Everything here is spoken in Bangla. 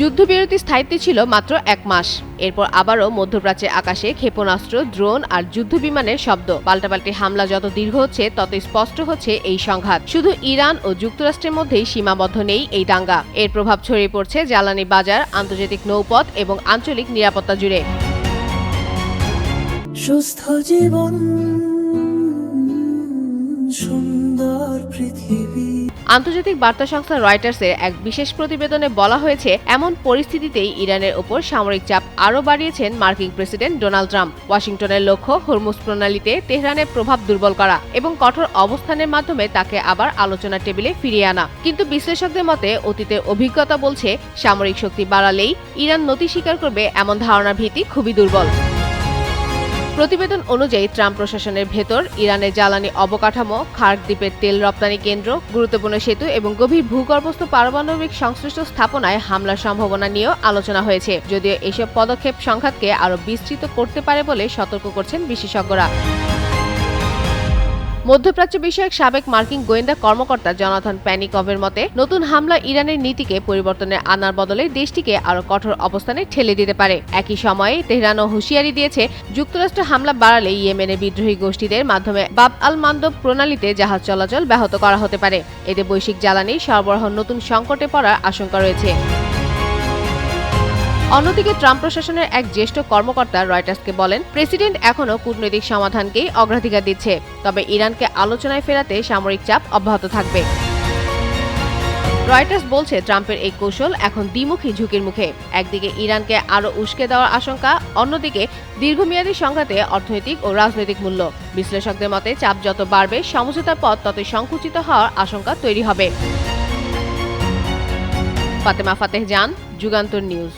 যুদ্ধবিরতি স্থায়িত্বে ছিল মাত্র 1 মাস। এরপর আবারও মধ্যপ্রাচ্যের আকাশে ক্ষেপণাস্ত্র, ড্রোন আর যুদ্ধবিমানের শব্দ। পাল্টাপাল্টি হামলা যত দীর্ঘ হচ্ছে তত স্পষ্ট হচ্ছে এই সংঘাত শুধু ইরান ও যুক্তরাষ্ট্রের মধ্যেই সীমাবদ্ধ নেই এই দাঙ্গা। এর প্রভাব ছড়িয়ে পড়ছে জ্বালানি বাজার, আন্তর্জাতিক নৌপথ এবং আঞ্চলিক নিরাপত্তা জুড়ে। সুস্থ জীবন, সুন্দর পৃথিবী। আন্তর্জাতিক বার্তা সংস্থা রয়টার্সের এক বিশেষ প্রতিবেদনে বলা হয়েছে, এমন পরিস্থিতিতেই ইরানের ওপর সামরিক চাপ আরও বাড়িয়েছেন মার্কিন প্রেসিডেন্ট ডোনাল্ড ট্রাম্প। ওয়াশিংটনের লক্ষ্য হরমুজ প্রণালীতে তেহরানের প্রভাব দুর্বল করা এবং কঠোর অবস্থানের মাধ্যমে তাকে আবার আলোচনার টেবিলে ফিরিয়ে আনা। কিন্তু বিশ্লেষকদের মতে অতীতের অভিজ্ঞতা বলছে, সামরিক শক্তি বাড়ালেই ইরান নতি স্বীকার করবে এমন ধারণার ভিত্তি খুবই দুর্বল। প্রতিবেদন অনুযায়ী ট্রাম্প প্রশাসনের ভেতর ইরানের জ্বালানি অবকাঠামো, খার্ক দ্বীপের তেল রপ্তানি কেন্দ্র, গুরুত্বপূর্ণ সেতু এবং গভীর ভূগর্ভস্থ পারমাণবিক সংশ্লিষ্ট স্থাপনায় হামলার সম্ভাবনা নিয়েও আলোচনা হয়েছে। যদিও এসব পদক্ষেপ সংঘাতকে আরও বিস্তৃত করতে পারে বলে সতর্ক করছেন বিশেষজ্ঞরা। মধ্যপ্রাচ্য বিষয়ক সাবেক মার্কিন গোয়েন্দা কর্মকর্তা জনাথন প্যানিকভের মতে, নতুন হামলা ইরানের নীতিকে পরিবর্তনে আনার বদলে দেশটিকে আরও কঠোর অবস্থানে ঠেলে দিতে পারে। একই সময়ে তেহরানও হুঁশিয়ারি দিয়েছে, যুক্তরাষ্ট্র হামলা বাড়ালে ইয়েমেনের বিদ্রোহী গোষ্ঠীদের মাধ্যমে বাব আল মান্দব প্রণালীতে জাহাজ চলাচল ব্যাহত করা হতে পারে। এতে বৈশ্বিক জ্বালানি সরবরাহ নতুন সংকটে পড়ার আশঙ্কা রয়েছে। অন্যদিকে ট্রাম্প প্রশাসনের এক জ্যেষ্ঠ কর্মকর্তা রয়টার্সকে বলেন, প্রেসিডেন্ট এখনও কূটনৈতিক সমাধানকেই অগ্রাধিকার দিচ্ছে, তবে ইরানকে আলোচনায় ফেরাতে সামরিক চাপ অব্যাহত থাকবে। রয়টার্স বলছে, ট্রাম্পের এই কৌশল এখন দ্বিমুখী ঝুঁকির মুখে। একদিকে ইরানকে আরও উস্কে দেওয়ার আশঙ্কা, অন্যদিকে দীর্ঘমেয়াদী সংঘাতে অর্থনৈতিক ও রাজনৈতিক মূল্য। বিশ্লেষকদের মতে চাপ যত বাড়বে, সমঝোতার পথ ততই সংকুচিত হওয়ার আশঙ্কা তৈরি হবে। ফাতেমা ফাতেহ জান, যুগান্তর নিউজ।